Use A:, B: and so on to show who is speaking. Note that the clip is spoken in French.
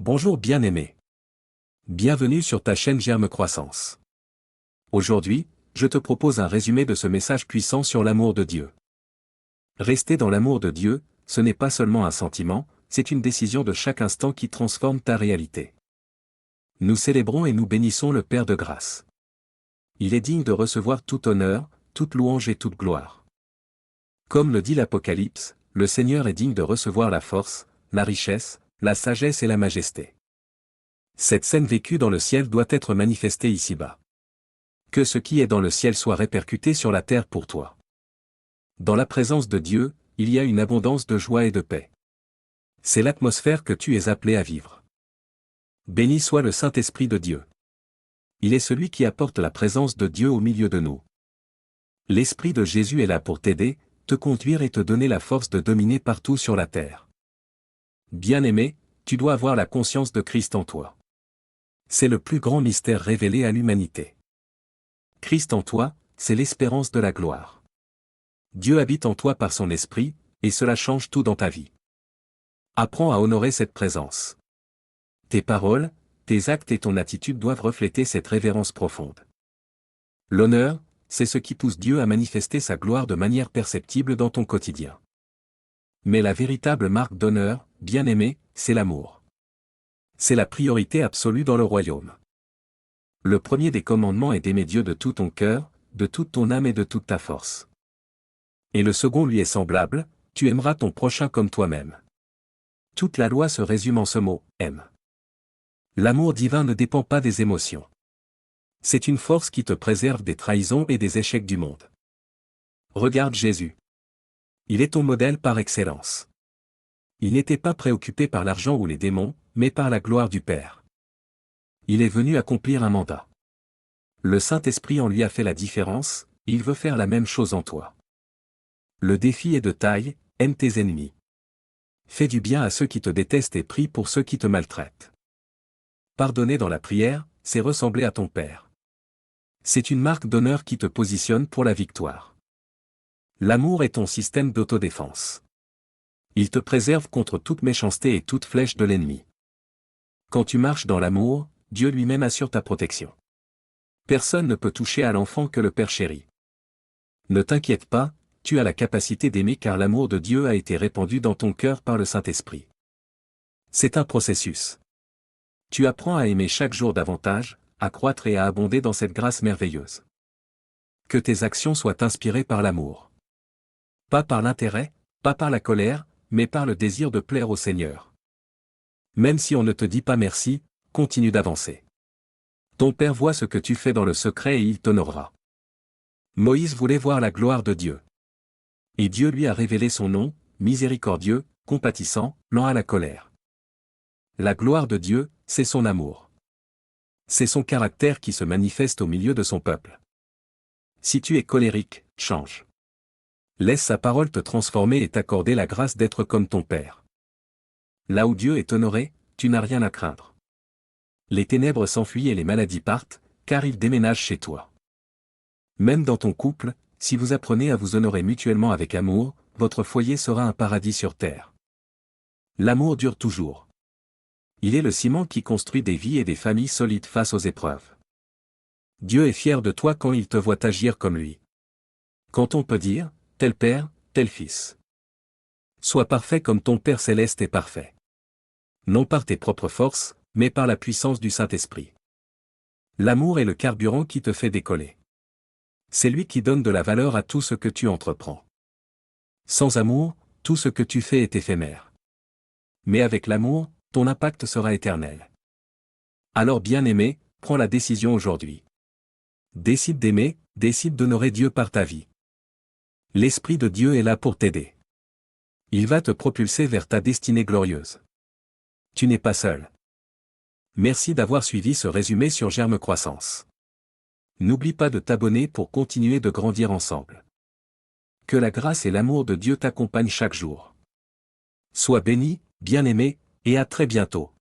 A: Bonjour bien-aimé. Bienvenue sur ta chaîne Germe Croissance. Aujourd'hui, je te propose un résumé de ce message puissant sur l'amour de Dieu. Rester dans l'amour de Dieu, ce n'est pas seulement un sentiment, c'est une décision de chaque instant qui transforme ta réalité. Nous célébrons et nous bénissons le Père de grâce. Il est digne de recevoir tout honneur, toute louange et toute gloire. Comme le dit l'Apocalypse, le Seigneur est digne de recevoir la force, la richesse, la sagesse et la majesté. Cette scène vécue dans le ciel doit être manifestée ici-bas. Que ce qui est dans le ciel soit répercuté sur la terre pour toi. Dans la présence de Dieu, il y a une abondance de joie et de paix. C'est l'atmosphère que tu es appelé à vivre. Béni soit le Saint-Esprit de Dieu. Il est celui qui apporte la présence de Dieu au milieu de nous. L'Esprit de Jésus est là pour t'aider, te conduire et te donner la force de dominer partout sur la terre. Bien-aimé, tu dois avoir la conscience de Christ en toi. C'est le plus grand mystère révélé à l'humanité. Christ en toi, c'est l'espérance de la gloire. Dieu habite en toi par son esprit, et cela change tout dans ta vie. Apprends à honorer cette présence. Tes paroles, tes actes et ton attitude doivent refléter cette révérence profonde. L'honneur, c'est ce qui pousse Dieu à manifester sa gloire de manière perceptible dans ton quotidien. Mais la véritable marque d'honneur, bien-aimé, c'est l'amour. C'est la priorité absolue dans le royaume. Le premier des commandements est d'aimer Dieu de tout ton cœur, de toute ton âme et de toute ta force. Et le second lui est semblable, tu aimeras ton prochain comme toi-même. Toute la loi se résume en ce mot, aime. L'amour divin ne dépend pas des émotions. C'est une force qui te préserve des trahisons et des échecs du monde. Regarde Jésus. Il est ton modèle par excellence. Il n'était pas préoccupé par l'argent ou les démons, mais par la gloire du Père. Il est venu accomplir un mandat. Le Saint-Esprit en lui a fait la différence, il veut faire la même chose en toi. Le défi est de taille, aime tes ennemis. Fais du bien à ceux qui te détestent et prie pour ceux qui te maltraitent. Pardonner dans la prière, c'est ressembler à ton Père. C'est une marque d'honneur qui te positionne pour la victoire. L'amour est ton système d'autodéfense. Il te préserve contre toute méchanceté et toute flèche de l'ennemi. Quand tu marches dans l'amour, Dieu lui-même assure ta protection. Personne ne peut toucher à l'enfant que le Père chérit. Ne t'inquiète pas, tu as la capacité d'aimer car l'amour de Dieu a été répandu dans ton cœur par le Saint-Esprit. C'est un processus. Tu apprends à aimer chaque jour davantage, à croître et à abonder dans cette grâce merveilleuse. Que tes actions soient inspirées par l'amour. Pas par l'intérêt, pas par la colère, mais par le désir de plaire au Seigneur. Même si on ne te dit pas merci, continue d'avancer. Ton Père voit ce que tu fais dans le secret et il t'honorera. Moïse voulait voir la gloire de Dieu. Et Dieu lui a révélé son nom, miséricordieux, compatissant, lent à la colère. La gloire de Dieu, c'est son amour. C'est son caractère qui se manifeste au milieu de son peuple. Si tu es colérique, change. Laisse sa parole te transformer et t'accorder la grâce d'être comme ton Père. Là où Dieu est honoré, tu n'as rien à craindre. Les ténèbres s'enfuient et les maladies partent, car il déménage chez toi. Même dans ton couple, si vous apprenez à vous honorer mutuellement avec amour, votre foyer sera un paradis sur terre. L'amour dure toujours. Il est le ciment qui construit des vies et des familles solides face aux épreuves. Dieu est fier de toi quand il te voit agir comme lui. Quand on peut dire, tel Père, tel Fils. Sois parfait comme ton Père céleste est parfait. Non par tes propres forces, mais par la puissance du Saint-Esprit. L'amour est le carburant qui te fait décoller. C'est lui qui donne de la valeur à tout ce que tu entreprends. Sans amour, tout ce que tu fais est éphémère. Mais avec l'amour, ton impact sera éternel. Alors bien-aimé, prends la décision aujourd'hui. Décide d'aimer, décide d'honorer Dieu par ta vie. L'Esprit de Dieu est là pour t'aider. Il va te propulser vers ta destinée glorieuse. Tu n'es pas seul. Merci d'avoir suivi ce résumé sur Germe Croissance. N'oublie pas de t'abonner pour continuer de grandir ensemble. Que la grâce et l'amour de Dieu t'accompagnent chaque jour. Sois béni, bien-aimé, et à très bientôt.